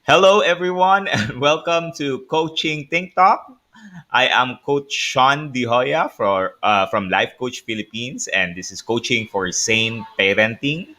Hello, everyone, and welcome to Coaching Think Talk. I am Coach Shaun from Life Coach Philippines, and this is coaching for sane parenting.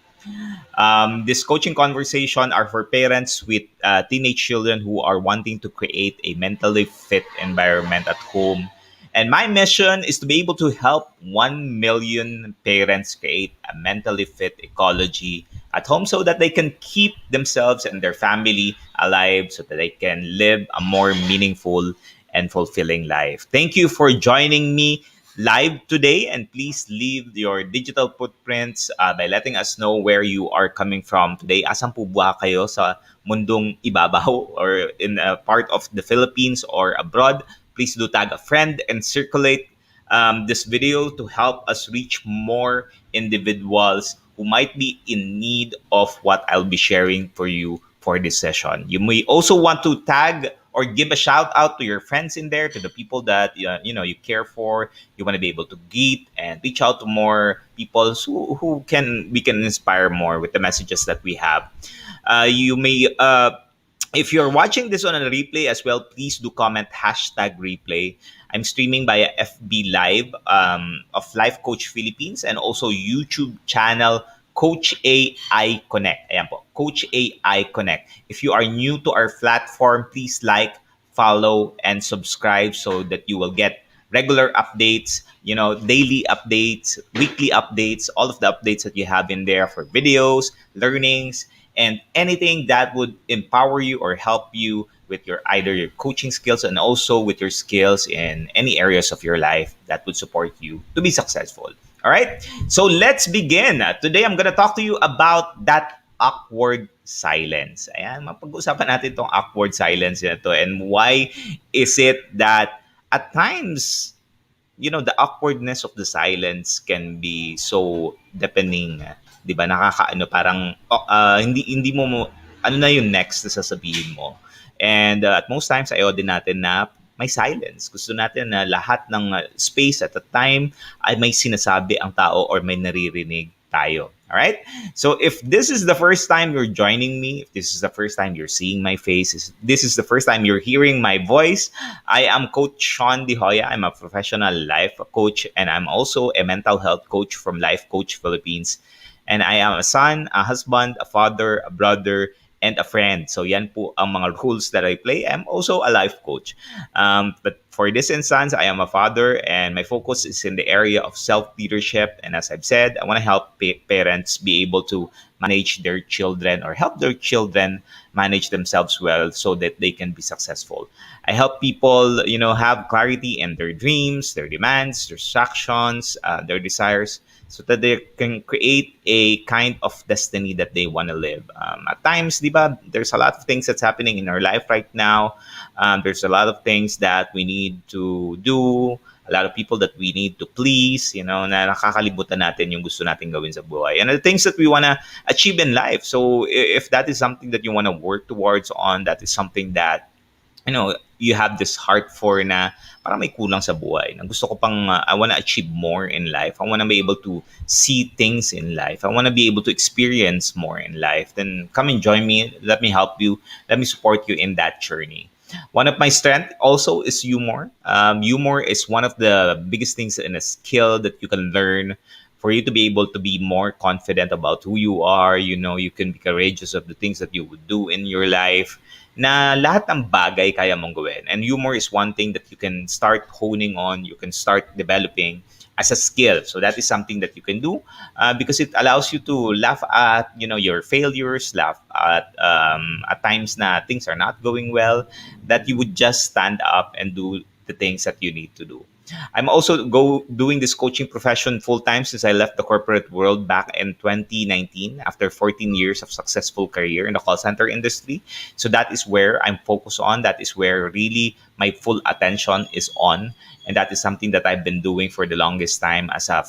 This coaching conversation are for parents with teenage children who are wanting to create a mentally fit environment at home. And my mission is to be able to help 1 million parents create a mentally fit ecology at home so that they can keep themselves and their family alive so that they can live a more meaningful and fulfilling life. Thank you for joining me live today, and please leave your digital footprints by letting us know where you are coming from today. Asan po ba kayo sa mundong ibabaw or in a part of the Philippines or abroad? Please do tag a friend and circulate this video to help us reach more individuals who might be in need of what I'll be sharing for you for this session. You may also want to tag or give a shout out to your friends in there, to the people that you care for. You want to be able to greet and reach out to more people who can we can inspire more with the messages that we have. You may If you're watching this on a replay as well, please do comment hashtag replay. I'm streaming via FB Live of Life Coach Philippines and also YouTube channel Coach AI Connect. Ayan po, Coach AI Connect. If you are new to our platform, please like, follow, and subscribe so that you will get regular updates, daily updates, weekly updates, all of the updates that you have in there for videos, learnings, and anything that would empower you or help you with your either your coaching skills and also with your skills in any areas of your life that would support you to be successful. All right, so let's begin. Today I'm gonna talk to you about that awkward silence. Ayan, mapag-usapan natin tong awkward silence na to, and why is it that at times, the awkwardness of the silence can be so deafening. 'Di ba? Nakakaano, parang hindi ano na yung next na sasabihin mo. And at most times ayaw din natin na may silence. Gusto natin na lahat ng space at a time ay may sinasabi ang tao or may naririnig tayo. All right? So if this is the first time you're joining me, if this is the first time you're seeing my face, this is the first time you're hearing my voice, I am Coach Shaun. I'm a professional life coach, and I'm also a mental health coach from Life Coach Philippines. And I am a son, a husband, a father, a brother, and a friend. So yan po ang mga roles that I play. I'm also a life coach. But for this instance, I am a father, and my focus is in the area of self-leadership. And as I've said, I want to help parents be able to manage their children or help their children manage themselves well so that they can be successful. I help people, have clarity in their dreams, their demands, their actions, their desires, so that they can create a kind of destiny that they want to live. At times, di ba, there's a lot of things that's happening in our life right now. There's a lot of things that we need to do, a lot of people that we need to please, na nakakalibutan natin yung gusto natin gawin sa buhay. And the things that we want to achieve in life. So if that is something that you want to work towards on, that is something that you have this heart for, na parang may kulang sa buhay. Na gusto ko pang, I want to achieve more in life. I want to be able to see things in life. I want to be able to experience more in life. Then come and join me. Let me help you. Let me support you in that journey. One of my strengths also is humor. Humor is one of the biggest things in a skill that you can learn for you to be able to be more confident about who you are. You can be courageous of the things that you would do in your life, na lahat ng bagay kaya mong gawin. And humor is one thing that you can start honing on, you can start developing as a skill. So that is something that you can do because it allows you to laugh at, your failures, laugh at times na things are not going well, that you would just stand up and do the things that you need to do. I'm also doing this coaching profession full time since I left the corporate world back in 2019 after 14 years of successful career in the call center industry. So that is where I'm focused on. That is where really my full attention is on. And that is something that I've been doing for the longest time as a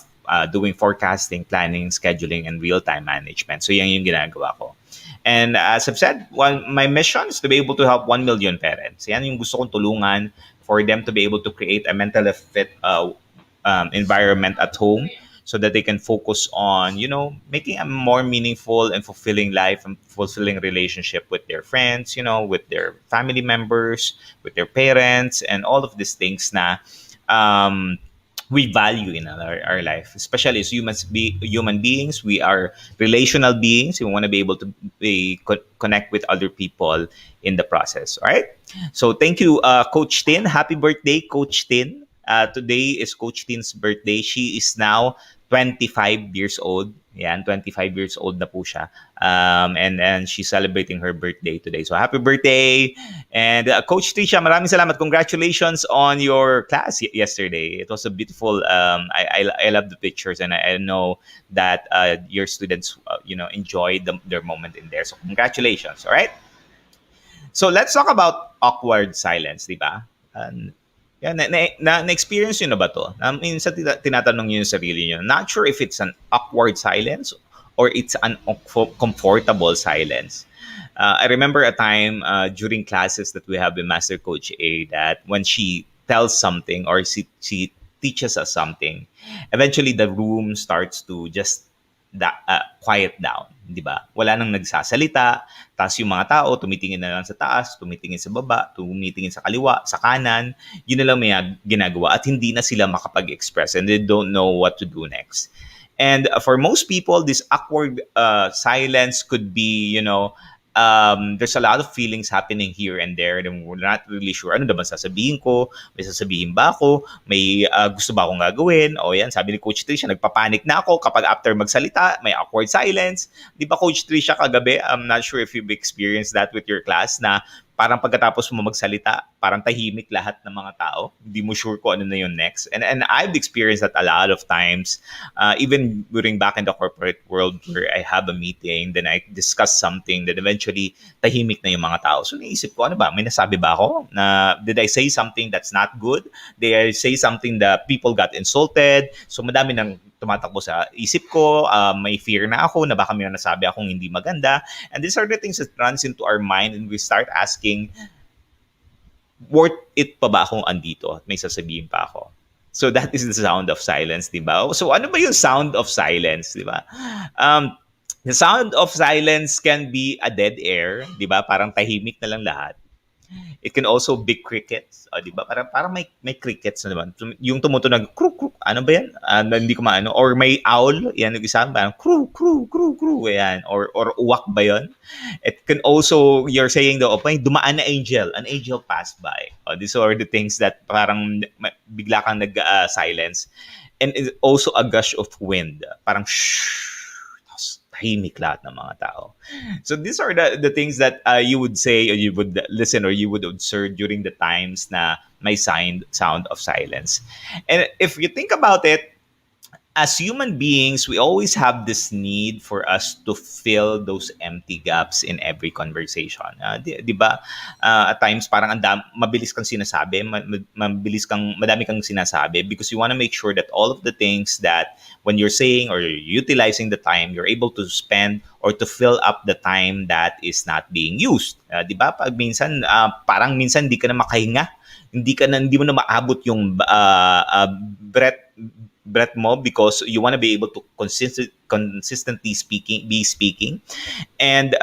doing forecasting, planning, scheduling, and real-time management. So yan yung ginagawa ko. And as I've said, my mission is to be able to help 1 million parents. Yan yung gusto kong tulungan for them to be able to create a mentally fit environment at home so that they can focus on, making a more meaningful and fulfilling life and fulfilling relationship with their friends, with their family members, with their parents, and all of these things na um, we value in our life, especially as human beings. We are relational beings. We want to be able to connect with other people in the process. All right. So thank you, Coach Tin. Happy birthday, Coach Tin. Today is Coach Tin's birthday. She is now 25 years old. Yan, 25 years old na po siya. And she's celebrating her birthday today. So happy birthday. And Coach Trisha, maraming salamat. Congratulations on your class yesterday. It was a beautiful, I love the pictures, and I know that your students, enjoyed their moment in there. So congratulations. All right. So let's talk about awkward silence, di ba? Yan, na-experience nyo na ba to? Minsan tinatanong nyo yung sarili nyo, not sure if it's an awkward silence or it's an comfortable silence. I remember a time during classes that we have with Master Coach A that when she tells something or she teaches us something, eventually the room starts to just quiet down, di ba? Wala nang nagsasalita, tapos yung mga tao tumitingin na lang sa taas, tumitingin sa baba, tumitingin sa kaliwa, sa kanan, yun na lang may ginagawa at hindi na sila makapag-express and they don't know what to do next. And for most people, this awkward silence could be, there's a lot of feelings happening here and there and we're not really sure ano naman sasabihin ko, may sasabihin ba ako, may gusto ba akong gagawin, o yan, sabi ni Coach Trisha, nagpapanik na ako kapag after magsalita, may awkward silence. Di ba Coach Trisha kagabi, I'm not sure if you've experienced that with your class na parang pagkatapos mo magsalita, parang tahimik lahat ng mga tao. Hindi mo sure kung ano na yung next. And I've experienced that a lot of times, even during back in the corporate world where I have a meeting, then I discuss something, then eventually tahimik na yung mga tao. So naisip ko, ano ba? May nasabi ba ako? Did I say something that's not good? Did I say something that people got insulted? So madami nang tumatakbo sa isip ko, may fear na ako na baka may nasabi akong hindi maganda. And these are the things that runs into our mind and we start asking, worth it pa ba akong andito at may sasabihin pa ako? So that is the sound of silence, di ba? So ano ba yung sound of silence, di ba? The sound of silence can be a dead air, di ba? Parang tahimik na lang lahat. It can also be crickets, di ba? Parang may crickets na naman. Yung tumutunog, kruk, kruk, ano ba yan? Hindi ko maano. Or may owl, yan yung isa, parang kruk, kruk, kruk, kruk, yan. Or uwak ba yun? It can also, you're saying daw, may dumaan na angel, an angel passed by. These are the things that parang bigla kang nag-silence. And it's also a gush of wind. Parang shh, tahimik lahat ng mga tao. So these are the things that you would say or you would listen or you would observe during the times na may sound of silence. And if you think about it, as human beings, we always have this need for us to fill those empty gaps in every conversation. Di ba? At times, parang mabilis kang sinasabi, madami kang sinasabi because you want to make sure that all of the things that when you're saying or you're utilizing the time, you're able to spend or to fill up the time that is not being used. Di ba? Pag minsan, parang minsan hindi ka na makahinga. Hindi mo na maabot yung breath mo because you want to be able to consistently be speaking. And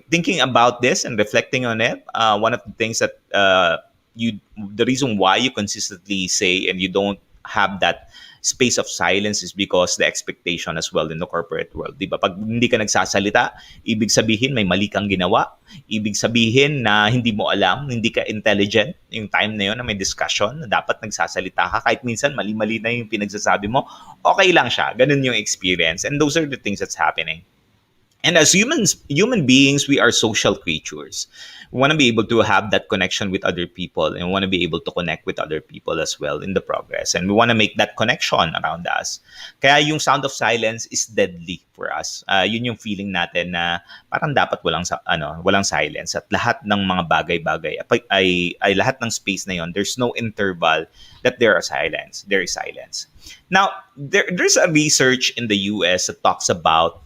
thinking about this and reflecting on it, one of the things that the reason why you consistently say and you don't have that space of silence is because the expectation as well in the corporate world. Di ba? Pag hindi ka nagsasalita, ibig sabihin may mali kang ginawa. Ibig sabihin na hindi mo alam, hindi ka intelligent yung time na yun na may discussion na dapat nagsasalita ka. Kahit minsan mali-mali na yung pinagsasabi mo, okay lang siya. Ganun yung experience. And those are the things that's happening. And as human beings, we are social creatures. We want to be able to have that connection with other people and we want to be able to connect with other people as well in the progress. And we want to make that connection around us. Kaya yung sound of silence is deadly for us. Yun yung feeling natin na parang dapat walang silence at lahat ng mga bagay-bagay ay lahat ng space na yon. There's no interval that there is silence. Now, there's a research in the US that talks about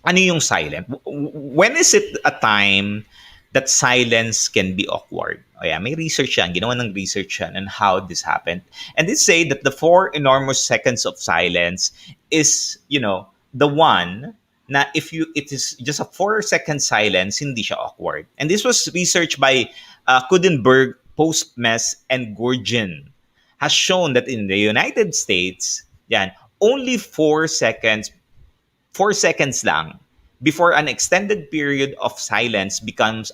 ano yung silent? When is it a time that silence can be awkward. Oh yeah, may research yan. Ginawa ng research yan on how this happened. And they say that the 4 enormous seconds of silence is, the one na if you it is just a 4 second silence, hindi siya awkward. And this was researched by Kudenberg, Postmes, and Gurdjieff has shown that in the United States, yan, only 4 seconds lang before an extended period of silence becomes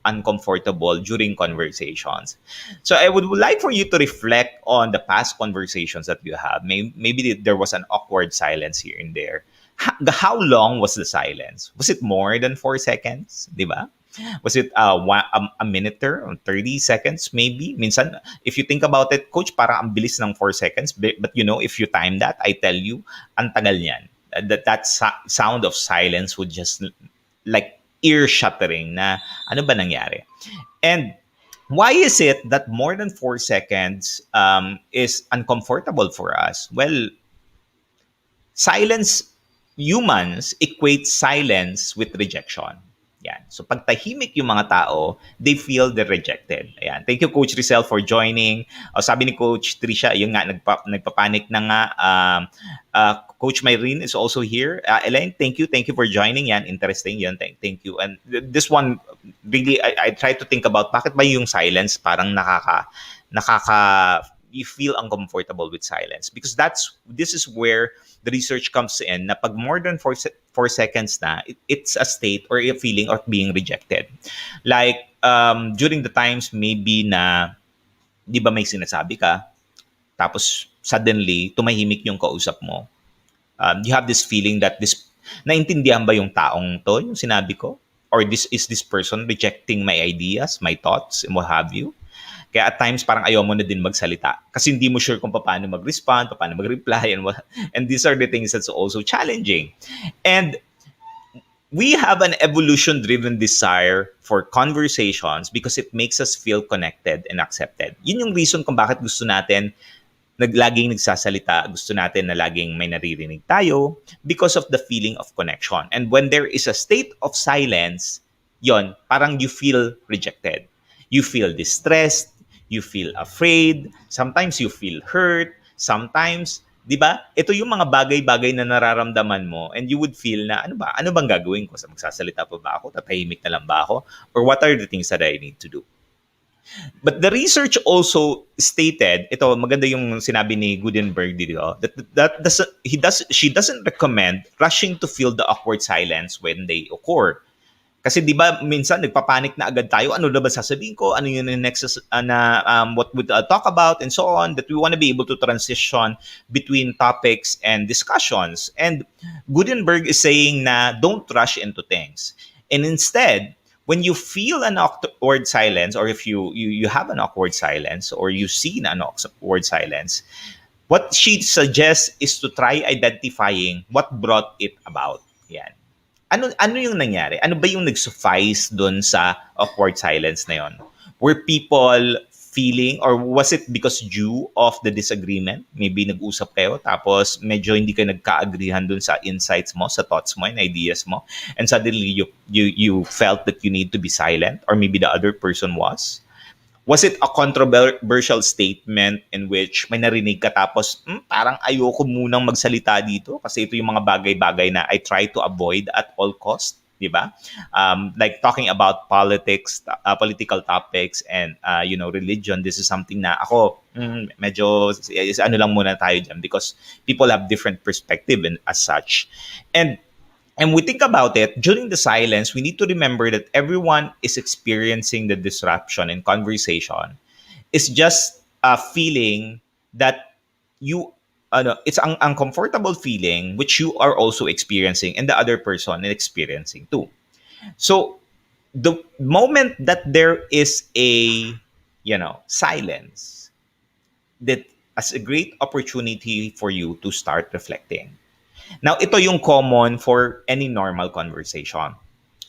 uncomfortable during conversations. So I would like for you to reflect on the past conversations that you have. Maybe there was an awkward silence here and there. How long was the silence? Was it more than 4 seconds? Di ba? Was it a minute or 30 seconds maybe? Minsan, if you think about it, coach, para ang bilis ng 4 seconds. But if you time that, I tell you, ang tagal niyan. That sound of silence would just like ear-shattering na ano ba nangyari. And why is it that more than 4 seconds is uncomfortable for us? Well, silence, humans equate silence with rejection. Yan. So pag tahimik yung mga tao, they feel they're rejected. Ayan. Thank you, Coach Rizal, for joining. Sabi ni Coach Trisha, yung nga, nagpapanik na nga. Coach Myrene is also here. Elaine, thank you. Thank you for joining. Yan, interesting yan. Thank you. And this one, really, I try to think about bakit ba yung silence parang you feel uncomfortable with silence, because this is where the research comes in na pag more than 4 seconds na, it's a state or a feeling of being rejected. Like, during the times maybe na, di ba may sinasabi ka, tapos suddenly, tumahimik yung kausap mo. You have this feeling that naintindihan ba yung taong to, yung sinabi ko? Or is this person rejecting my ideas, my thoughts, and what have you? Kaya at times, parang ayaw mo na din magsalita. Kasi hindi mo sure kung paano mag-respond, paano mag-reply, and these are the things that's also challenging. And we have an evolution-driven desire for conversations because it makes us feel connected and accepted. Yun yung reason kung bakit gusto natin laging nagsasalita, gusto natin na laging may naririnig tayo, because of the feeling of connection. And when there is a state of silence, yon, parang you feel rejected. You feel distressed, you feel afraid, sometimes you feel hurt, sometimes, di ba? Ito yung mga bagay-bagay na nararamdaman mo, and you would feel na, ano bang gagawin ko? Magsasalita pa ba ako? Tatahimik na lang ba ako? Or what are the things that I need to do? But the research also stated, ito maganda yung sinabi ni Gutenberg dito, she doesn't recommend rushing to fill the awkward silence when they occur. Kasi di ba minsan nagpapanik na agad tayo, ano na ba sasabihin ko, ano yung next what would talk about, and so on, that we want to be able to transition between topics and discussions. And Gutenberg is saying na don't rush into things. And instead, when you feel an awkward silence, or if you have an awkward silence, or you see an awkward silence, what she suggests is to try identifying what brought it about. Yan. Ano yung nangyari? Ano ba yung nag-suffice doon sa awkward silence na yon? Were people feeling, or was it because due of the disagreement? Maybe nag-usap kayo, tapos medyo hindi kayo nagka-agreehan doon sa insights mo, sa thoughts mo, and ideas mo, and suddenly you felt that you need to be silent, or maybe the other person was? Was it a controversial statement in which may narinig ka tapos parang ayoko munang magsalita dito kasi ito yung mga bagay-bagay na I try to avoid at all cost, di ba? Like talking about politics, political topics, and religion. This is something na ako medyo ano lang muna tayo dyan, because people have different perspective and as such. And we think about it, during the silence, we need to remember that everyone is experiencing the disruption in conversation. It's just a feeling that it's an uncomfortable feeling which you are also experiencing, and the other person is experiencing too. So the moment that there is a silence, that as a great opportunity for you to start reflecting. Now, ito yung common for any normal conversation.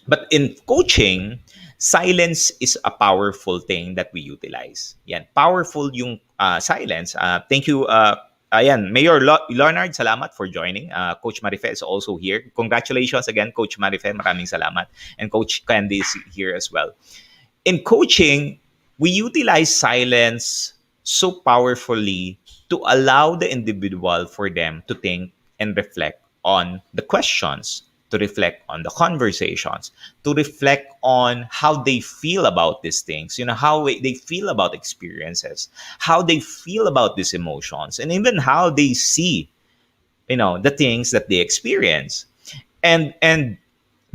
But in coaching, silence is a powerful thing that we utilize. Yan, powerful yung silence. Thank you, Ayan, Mayor Leonard, salamat for joining. Coach Marife is also here. Congratulations again, Coach Marife. Maraming salamat. And Coach Candy is here as well. In coaching, we utilize silence so powerfully to allow the individual for them to think and reflect on the questions, to reflect on the conversations, to reflect on how they feel about these things, how they feel about experiences, how they feel about these emotions, and even how they see, the things that they experience. And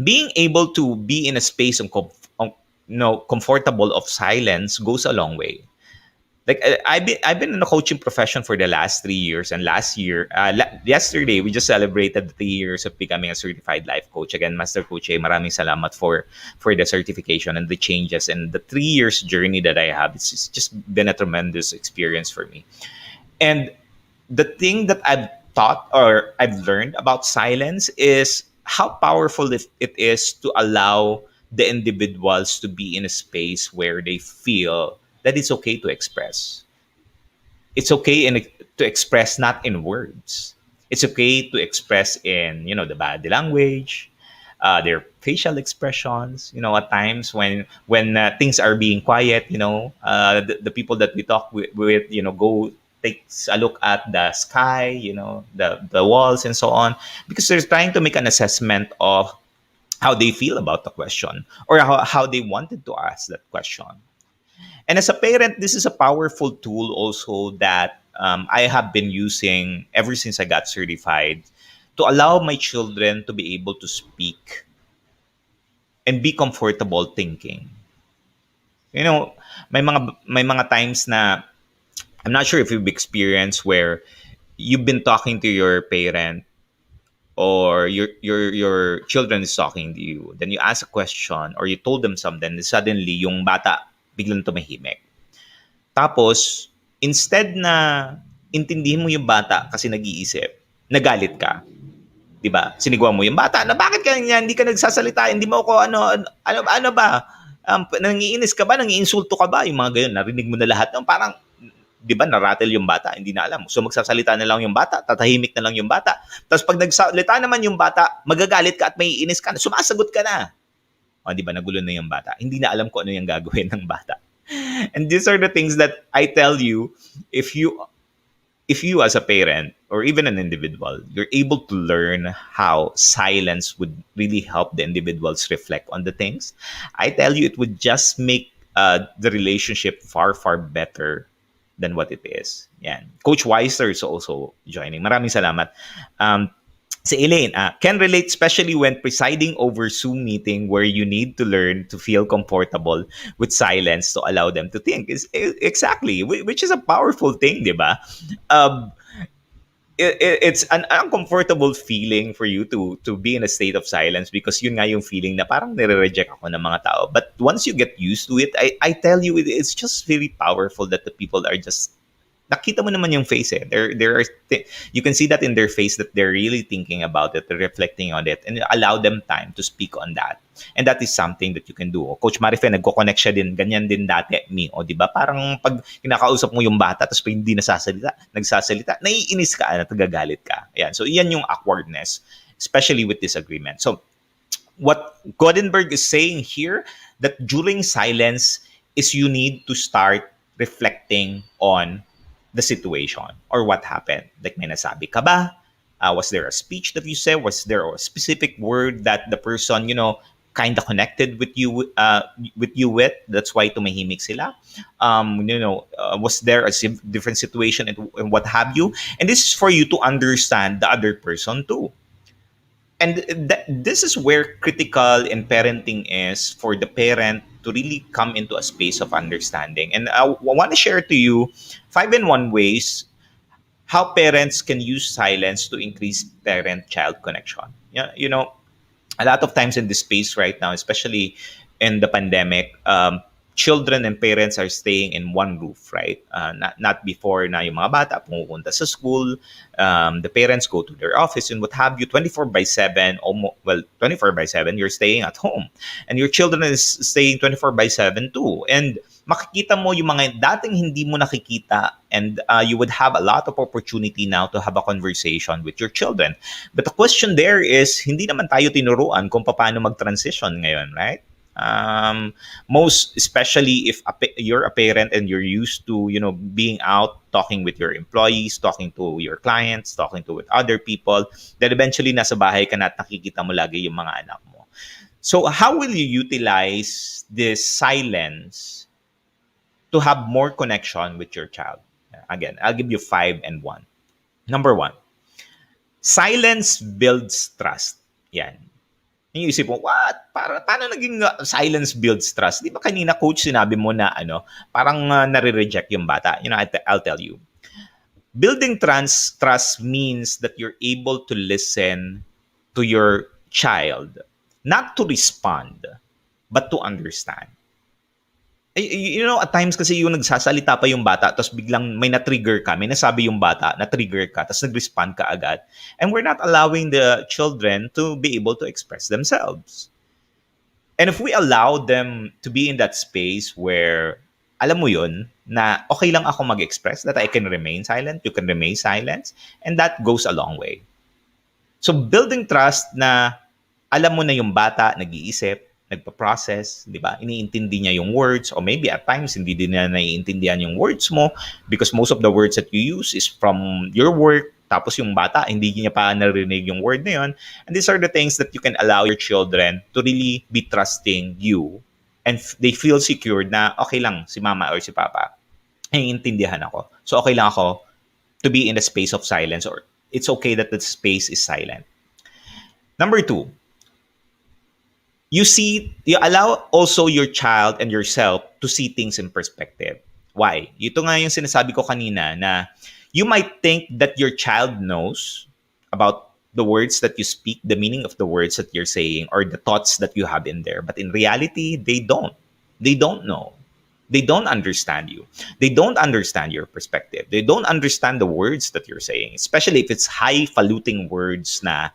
being able to be in a space comfortable of silence goes a long way. Like I've been in the coaching profession for the last 3 years, and last year, yesterday we just celebrated the 3 years of becoming a certified life coach. Again, Master Coach, maraming salamat for the certification and the changes and the 3 years journey that I have. It's just been a tremendous experience for me. And the thing that I've taught or I've learned about silence is how powerful it is to allow the individuals to be in a space where they feel that it's okay to express. It's okay to express not in words. It's okay to express in the body language, their facial expressions. At times when things are being quiet, the people that we talk with go takes a look at the sky, the walls and so on, because they're trying to make an assessment of how they feel about the question or how they wanted to ask that question. And as a parent, this is a powerful tool also that I have been using ever since I got certified to allow my children to be able to speak and be comfortable thinking. You know, may mga times na I'm not sure if you've experienced where you've been talking to your parent or your children is talking to you, then you ask a question or you told them something, and suddenly yung bata biglang tumahimik. Tapos, instead na intindihin mo yung bata kasi nag-iisip, nagalit ka. 'Di ba? Sinigwan mo yung bata na bakit ka ganyan, hindi ka nagsasalita, hindi mo ako ano ba? Nangiinis ka ba, nangiinsulto ka ba? Yung mga ganyan, narinig mo na lahat. Parang 'di ba narattle yung bata, hindi na alam. So magsasalita na lang yung bata, tatahimik na lang yung bata. Tapos pag nagsalita naman yung bata, magagalit ka at maiinis ka, sumasagot ka na. O, 'di ba nagulo na yung bata. Hindi na alam kung ano yung gagawin ng bata. And these are the things that I tell you, if you as a parent or even an individual, you're able to learn how silence would really help the individuals reflect on the things, I tell you, it would just make the relationship far, far better than what it is. Yan. Coach Weiser is also joining. Maraming salamat. Si Elaine, can relate especially when presiding over Zoom meeting where you need to learn to feel comfortable with silence to allow them to think. Exactly, which is a powerful thing, di ba? Um, it's an uncomfortable feeling for you to be in a state of silence because yun nga yung feeling na parang nire-reject ako ng mga tao. But once you get used to it, I tell you, it's just very powerful that the people are just nakita mo naman yung face eh. You can see that in their face that they're really thinking about it, they're reflecting on it, and allow them time to speak on that. And that is something that you can do. Coach Marife, nagko-connect siya din, ganyan din dati, me. O, di ba? Parang pag kinakausap mo yung bata, tapos pa hindi nagsasalita, naiinis ka, natagagalit ka. Ayan. So, iyan yung awkwardness, especially with disagreement. So, what Godenberg is saying here, that during silence is you need to start reflecting on the situation or what happened. Like, may nasabi ka ba? Was there a speech that you said? Was there a specific word that the person, kind of connected with you with? That's why tumahimik sila. Was there a different situation and what have you? And this is for you to understand the other person too. And this is where critical in parenting is for the parent to really come into a space of understanding. And I want to share to you 5-in-1 ways how parents can use silence to increase parent-child connection. Yeah, a lot of times in this space right now, especially in the pandemic, children and parents are staying in one roof, right? Not before na yung mga bata pumupunta sa school, the parents go to their office and what have you, 24/7, 24/7, you're staying at home. And your children is staying 24/7 too. And makikita mo yung mga dating hindi mo nakikita, and you would have a lot of opportunity now to have a conversation with your children. But the question there is, hindi naman tayo tinuruan kung paano mag-transition ngayon, right? Most especially if you're a parent and you're used to, being out talking with your employees, talking to your clients, talking to with other people, then eventually nasa bahay ka na at nakikita mo lagi yung mga anak mo. So how will you utilize this silence to have more connection with your child? Again, I'll give you 5 and 1. Number 1, silence builds trust. Yan. Yung isip mo, what? Paano naging silence builds trust? Di ba kanina, coach, sinabi mo na parang nare-reject yung bata. I'll tell you. Building trust means that you're able to listen to your child, not to respond, but to understand. At times kasi yung nagsasalita pa yung bata, tapos biglang may na-trigger ka, may nasabi yung bata, na-trigger ka, tapos nag-respond ka agad. And we're not allowing the children to be able to express themselves. And if we allow them to be in that space where, alam mo yun, na okay lang ako mag-express, that I can remain silent, you can remain silent, and that goes a long way. So building trust na alam mo na yung bata, nag-iisip, nagpa-process, di ba? Iniintindi niya yung words, or maybe at times hindi din niya naiintindihan yung words mo because most of the words that you use is from your work, tapos yung bata, hindi niya pa narinig yung word na yun. And these are the things that you can allow your children to really be trusting you, and they feel secured na okay lang si mama or si papa. Naiintindihan ako. So okay lang ako to be in the space of silence, or it's okay that the space is silent. Number 2, you allow also your child and yourself to see things in perspective. Why? Ito nga yung sinasabi ko kanina na you might think that your child knows about the words that you speak, the meaning of the words that you're saying, or the thoughts that you have in there. But in reality, they don't. They don't know. They don't understand you. They don't understand your perspective. They don't understand the words that you're saying, especially if it's highfalutin words na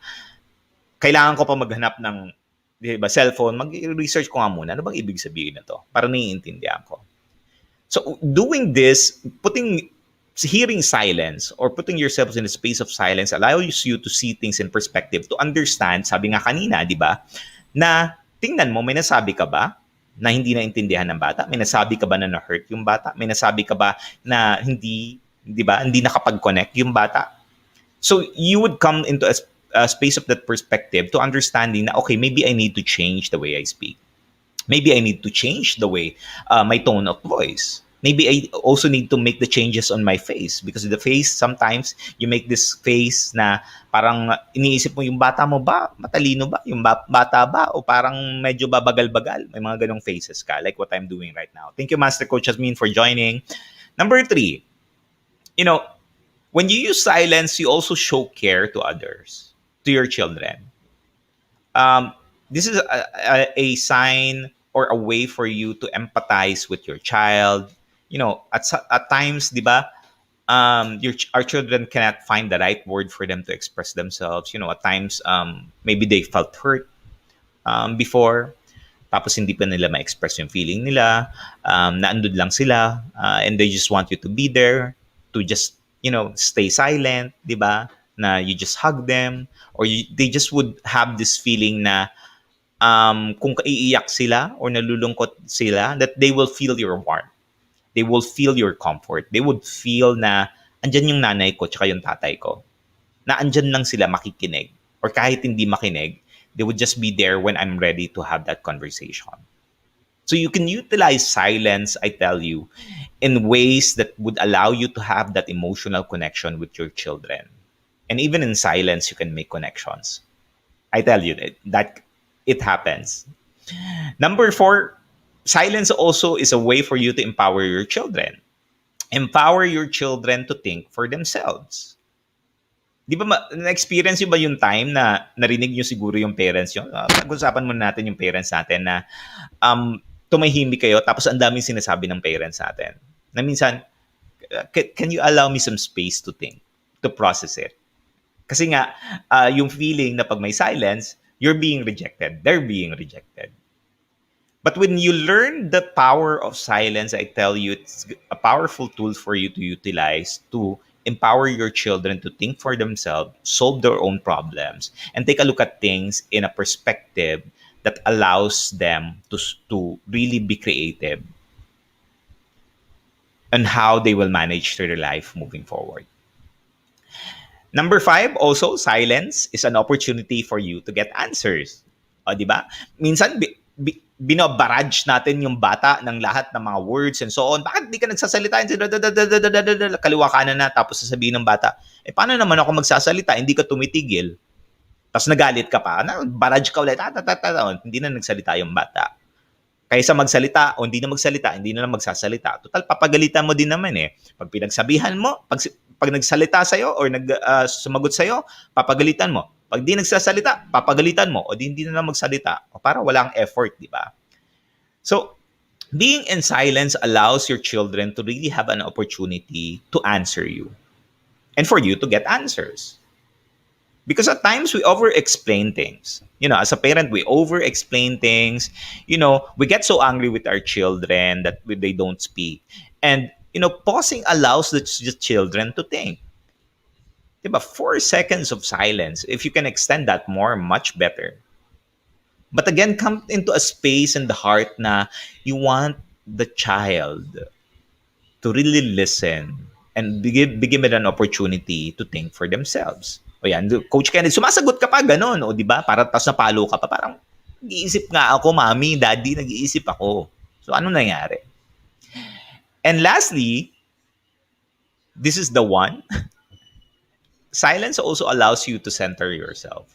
kailangan ko pa maghanap ng, di ba, cellphone, mag-research ko nga muna, ano bang ibig sabihin na to? Para naiintindihan ko. So, doing this, hearing silence or putting yourself in a space of silence allows you to see things in perspective, to understand, sabi nga kanina, di ba, na tingnan mo, may nasabi ka ba na hindi naintindihan ng bata? May nasabi ka ba na na-hurt yung bata? May nasabi ka ba na hindi nakapag-connect yung bata? So, you would come into a space of that perspective to understanding na, okay, maybe I need to change the way I speak. Maybe I need to change the way, my tone of voice. Maybe I also need to make the changes on my face, because the face, sometimes you make this face na parang iniisip mo yung bata mo ba, matalino ba? Yung bata ba? O parang medyo babagal-bagal? May mga ganong faces ka, like what I'm doing right now. Thank you, Master Coach Jasmine, for joining. Number 3, when you use silence, you also show care to others, to your children. This is a sign or a way for you to empathize with your child. At times, di ba, our children cannot find the right word for them to express themselves. At times, maybe they felt hurt before, tapos hindi pa nila ma-express yung feeling nila, naandun lang sila, and they just want you to be there, to just, stay silent, di ba? Na you just hug them, or they just would have this feeling na kung iiyak sila or nalulungkot sila, that they will feel your warmth. They will feel your comfort. They would feel na andyan yung nanay ko tsaka yung tatay ko. Na andyan lang sila makikinig. Or kahit hindi makinig, they would just be there when I'm ready to have that conversation. So you can utilize silence, I tell you, in ways that would allow you to have that emotional connection with your children. And even in silence, you can make connections. I tell you that it happens. Number 4, silence also is a way for you to empower your children. Empower your children to think for themselves. Di ba, na-experience nyo ba yung time na narinig nyo siguro yung parents nyo? Pag-usapan muna natin yung parents natin na tumahimik kayo tapos ang daming sinasabi ng parents natin. Na minsan, can you allow me some space to think, to process it? Kasi nga, yung feeling na pag may silence, you're being rejected. They're being rejected. But when you learn the power of silence, I tell you, it's a powerful tool for you to utilize to empower your children to think for themselves, solve their own problems, and take a look at things in a perspective that allows them to really be creative on how they will manage their life moving forward. Number five, also, silence is an opportunity for you to get answers. O, di ba? Minsan, binabarage natin yung bata ng lahat ng mga words and so on. Bakit di ka nagsasalita? Kaliwa kanan na, tapos sasabihin ng bata, paano naman ako magsasalita? Hindi ka tumitigil. Tapos nagalit ka pa. Barrage ka ulit. Hindi na nagsalita yung bata. Kaysa magsalita o hindi na magsalita, hindi na lang magsasalita. Total, papagalitan mo din naman eh. Pag pinagsabihan mo, pag nagsalita sa'yo or sumagot sa'yo, papagalitan mo. Pag di nagsasalita, papagalitan mo o di hindi na lang magsalita. O para walang effort, di ba? So, being in silence allows your children to really have an opportunity to answer you and for you to get answers. Because at times we over explain things. As a parent, we over explain things. We get so angry with our children that they don't speak. And, pausing allows the children to think. Diba? 4 seconds of silence, if you can extend that more, much better. But again, come into a space in the heart na you want the child to really listen and be given an opportunity to think for themselves. O yan, Coach Kennedy, sumasagot ka pa, ganun, o di ba? Para tas napalo ka pa, parang nag-iisip nga ako, mami, daddy, nag-iisip ako. So ano nangyari? And lastly, this is the one. Silence also allows you to center yourself.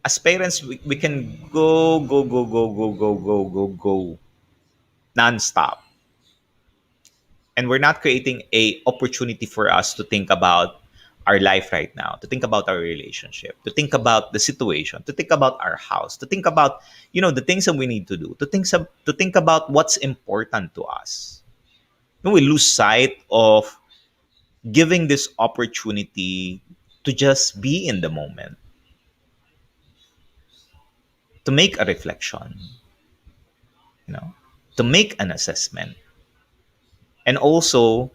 As parents, we can go non-stop. And we're not creating a opportunity for us to think about our life right now, to think about our relationship, to think about the situation, to think about our house, to think about the things that we need to do, to think about what's important to us. We lose sight of giving this opportunity to just be in the moment, to make a reflection, to make an assessment, and also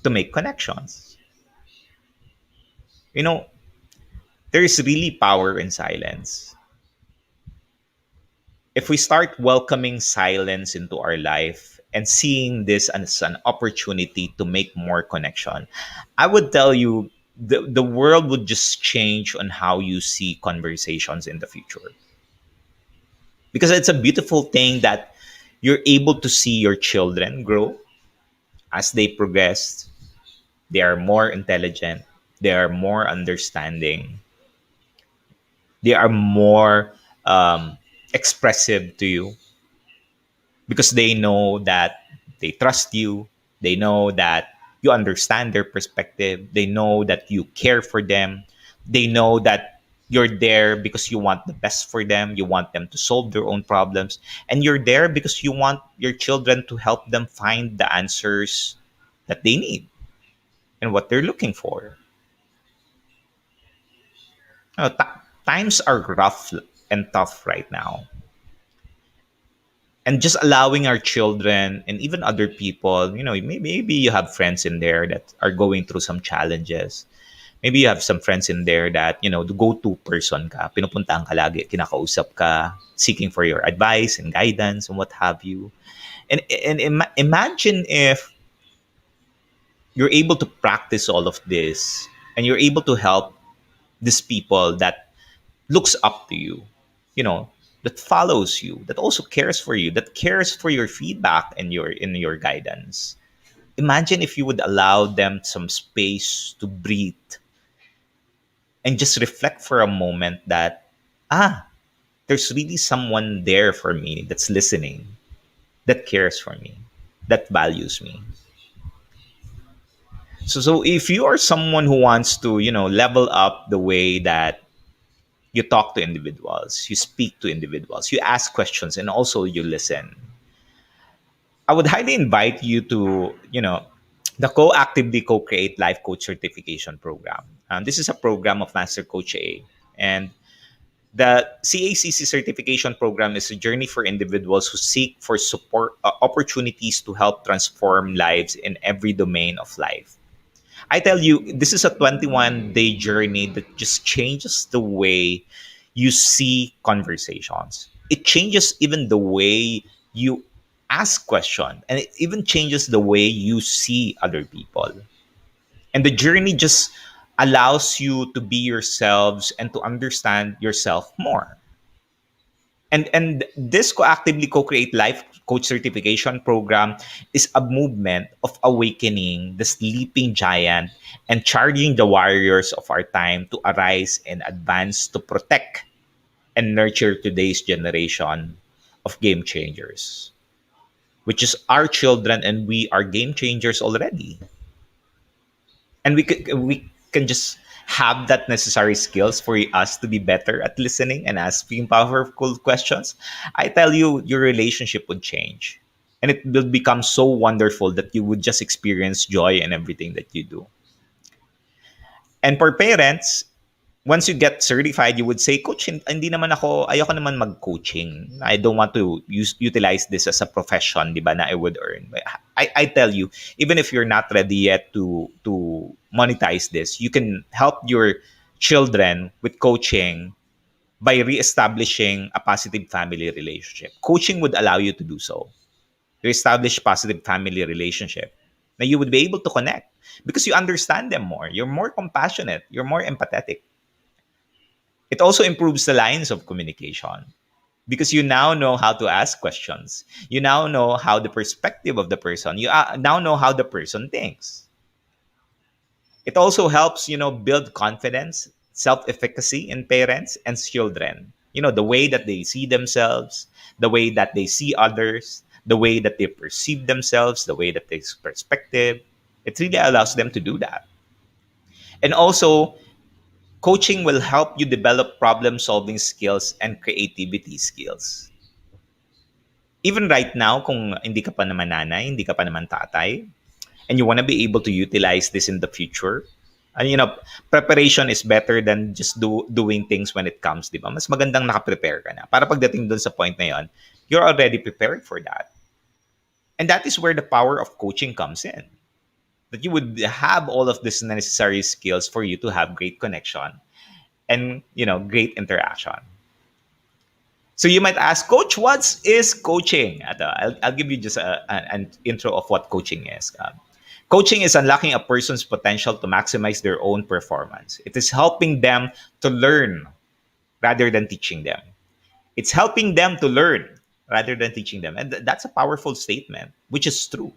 to make connections. There is really power in silence. If we start welcoming silence into our life and seeing this as an opportunity to make more connection, I would tell you the world would just change on how you see conversations in the future. Because it's a beautiful thing that you're able to see your children grow as they progress. They are more intelligent, they are more understanding, they are more expressive to you because they know that they trust you. They know that you understand their perspective. They know that you care for them. They know that you're there because you want the best for them. You want them to solve their own problems. And you're there because you want your children to help them find the answers that they need and what they're looking for. Times are rough and tough right now. And just allowing our children and even other people, maybe you have friends in there that are going through some challenges. Maybe you have some friends in there that, the go-to person ka, pinupuntahan ka lagi, kinakausap ka, seeking for your advice and guidance and what have you. And imagine if you're able to practice all of this and you're able to help these people that looks up to you, that follows you, that also cares for you, that cares for your feedback and your guidance. Imagine if you would allow them some space to breathe and just reflect for a moment that there's really someone there for me that's listening, that cares for me, that values me. So if you are someone who wants to, level up the way that you talk to individuals, you speak to individuals, you ask questions, and also you listen, I would highly invite you to, the Co-Actively Co-Create Life Coach Certification Program. This is a program of Master Coach A. And The CACC certification program is a journey for individuals who seek for support opportunities to help transform lives in every domain of life. I tell you, this is a 21-day journey that just changes the way you see conversations. It changes even the way you ask questions, and it even changes the way you see other people. And the journey just allows you to be yourselves and to understand yourself more. And this co-actively co-create life coach certification program is a movement of awakening the sleeping giant and charging the warriors of our time to arise and advance to protect and nurture today's generation of game changers, which is our children, and we are game changers already. And we can just have that necessary skills for us to be better at listening and asking powerful questions. I tell you, your relationship would change, and it will become so wonderful that you would just experience joy in everything that you do. And for parents, once you get certified, you would say, Coach, hindi naman ako, ayoko naman mag-coaching. I don't want to utilize this as a profession, di ba, na I would earn. I tell you, even if you're not ready yet to monetize this, you can help your children with coaching by reestablishing a positive family relationship. Coaching would allow you to do so. To establish positive family relationship. Now you would be able to connect because you understand them more. You're more compassionate. You're more empathetic. It also improves the lines of communication because you now know how to ask questions. You now know how the perspective of the person. You now know how the person thinks. It also helps, build confidence, self-efficacy in parents and children. The way that they see themselves, the way that they see others, the way that they perceive themselves, the way that they perspective. It really allows them to do that. And also, coaching will help you develop problem solving skills and creativity skills. Even right now, kung hindi ka pa naman nanay, hindi ka pa naman tatay, and you want to be able to utilize this in the future, and preparation is better than just doing things when it comes, di ba? Mas magandang naka-prepare ka na. Para pagdating dun sa point na yon, you're already prepared for that. And that is where the power of coaching comes in. That you would have all of these necessary skills for you to have great connection and great interaction. So you might ask, Coach, what is coaching? I'll give you just an intro of what coaching is. Coaching is unlocking a person's potential to maximize their own performance. It is helping them to learn rather than teaching them. It's helping them to learn rather than teaching them. And that's a powerful statement, which is true.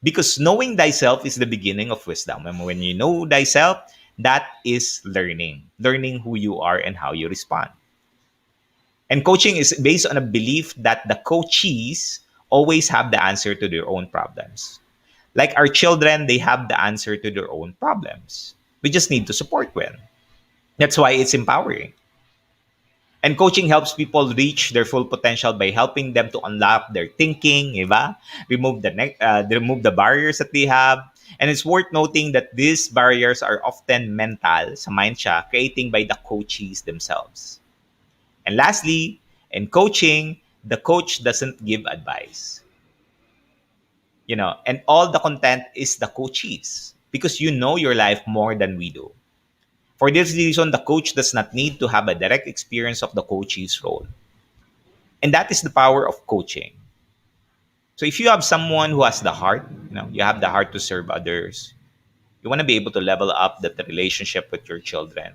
Because knowing thyself is the beginning of wisdom. And when you know thyself, that is learning who you are and how you respond. And coaching is based on a belief that the coachees always have the answer to their own problems. Like our children, they have the answer to their own problems. We just need to support them. That's why it's empowering. And coaching helps people reach their full potential by helping them to unlock their thinking, diba? Remove the barriers that they have. And it's worth noting that these barriers are often mental, sa mind siya, creating by the coachees themselves. And lastly, in coaching, the coach doesn't give advice. And all the content is the coachees because you know your life more than we do. For this reason, the coach does not need to have a direct experience of the coachee's role. And that is the power of coaching. So if you have someone who has the heart, you have the heart to serve others, you want to be able to level up that relationship with your children.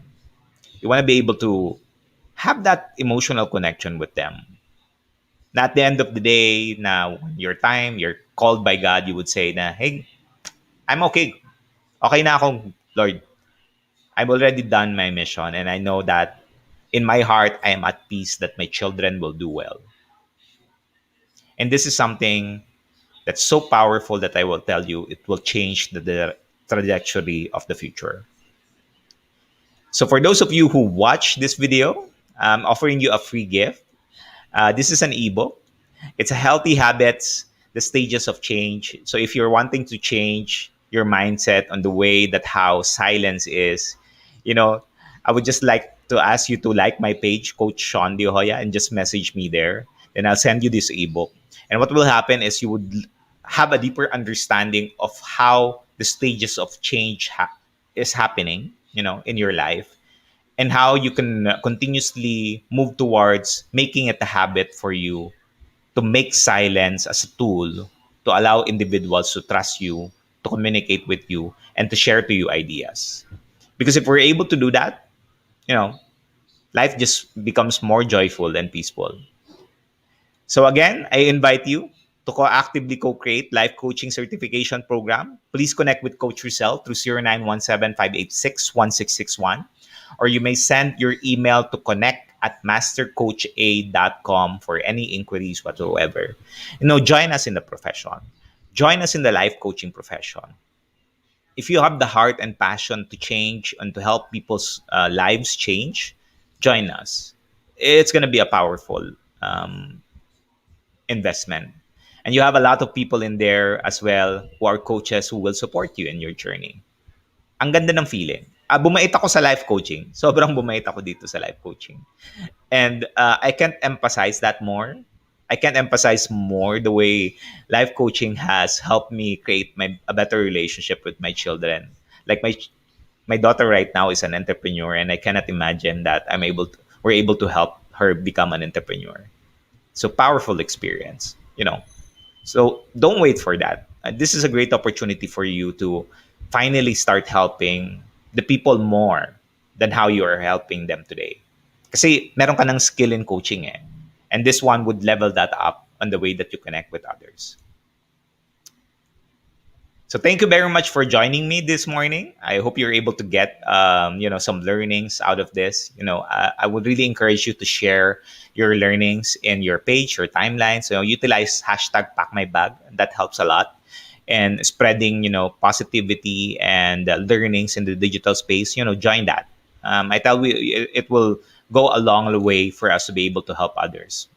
You want to be able to have that emotional connection with them. Na at the end of the day, na when your time, you're called by God, you would say na, hey, I'm okay. Okay na akong, Lord. I've already done my mission and I know that in my heart, I am at peace that my children will do well. And this is something that's so powerful that I will tell you, it will change the trajectory of the future. So for those of you who watch this video, I'm offering you a free gift. This is an ebook. It's a healthy habits, the stages of change. So if you're wanting to change your mindset on the way that how silence is, you know, I would just like to ask you to like my page, Coach Shaun De Hoya, and just message me there. Then I'll send you this ebook. And what will happen is you would have a deeper understanding of how the stages of change is happening, in your life, and how you can continuously move towards making it a habit for you to make silence as a tool to allow individuals to trust you, to communicate with you, and to share to you ideas. Because if we're able to do that, you know, life just becomes more joyful and peaceful. So again, I invite you to actively co-create life coaching certification program. Please connect with Coach Rizal through 0917-586-1661, or you may send your email to connect@mastercoacha.com for any inquiries whatsoever. Join us in the profession. Join us in the life coaching profession. If you have the heart and passion to change and to help people's lives change, join us. It's going to be a powerful um, investment. And you have a lot of people in there as well who are coaches who will support you in your journey. Ang ganda ng feeling. Bumait ako sa life coaching. Sobrang bumait ako dito sa life coaching. And I can't emphasize that more. I can't emphasize more the way life coaching has helped me create a better relationship with my children. Like my daughter right now is an entrepreneur, and I cannot imagine that we're able to help her become an entrepreneur. So powerful experience. So don't wait for that. This is a great opportunity for you to finally start helping the people more than how you are helping them today. Kasi meron ka ng skill in coaching eh. And this one would level that up on the way that you connect with others. So thank you very much for joining me this morning. I hope you're able to get some learnings out of this. I would really encourage you to share your learnings in your page, your timeline. So utilize hashtag Pack My Bag. That helps a lot. And spreading positivity and learnings in the digital space. Join that. I tell you, it will go a long way for us to be able to help others.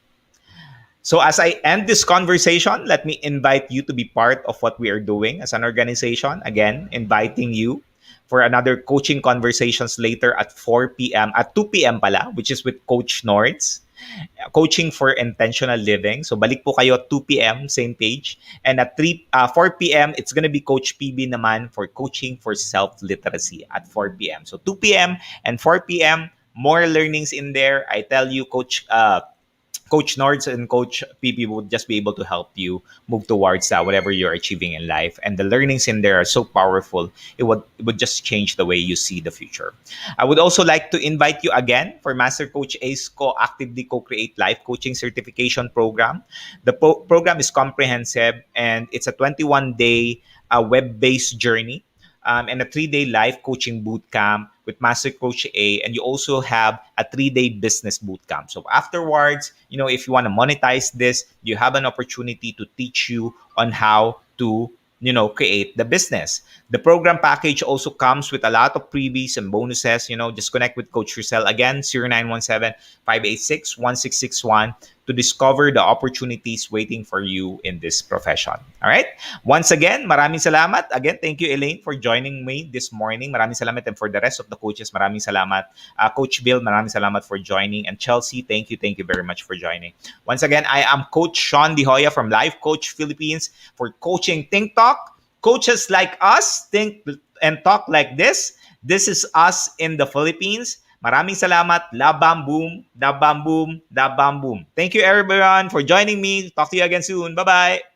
So as I end this conversation, let me invite you to be part of what we are doing as an organization. Again, inviting you for another coaching conversations later at 4 p.m. at 2 p.m. pala, which is with Coach Nords. Coaching for intentional living. So balik po kayo 2 p.m. same page. And at 4 p.m. it's gonna be Coach PB naman for coaching for self-literacy at 4 p.m. So 2 p.m. and 4 p.m. more learnings in there. I tell you, Coach Nords and Coach PP would just be able to help you move towards whatever you're achieving in life. And the learnings in there are so powerful, it would just change the way you see the future. I would also like to invite you again for Master Coach Ace Actively Co-Create Life Coaching Certification Program. The program is comprehensive, and it's a 21-day web-based journey and a 3-day life coaching boot camp with Master Coach A, and you also have a 3-day business boot camp. So afterwards, if you want to monetize this, you have an opportunity to teach you on how to create the business. The program package also comes with a lot of freebies and bonuses. Just connect with Coach Rizal again, 0917-586-1661 to discover the opportunities waiting for you in this profession. All right? Once again, maraming salamat. Again, thank you, Elaine, for joining me this morning. Maraming salamat. And for the rest of the coaches, maraming salamat. Coach Bill, maraming salamat for joining. And Chelsea, thank you very much for joining. Once again, I am Coach Shaun De Hoya from Life Coach Philippines for Coaching Think Talk. Coaches like us think and talk like this. This is us in the Philippines. Maraming salamat. Labam boom, dabam boom, dabam boom. Thank you everyone for joining me. Talk to you again soon. Bye-bye.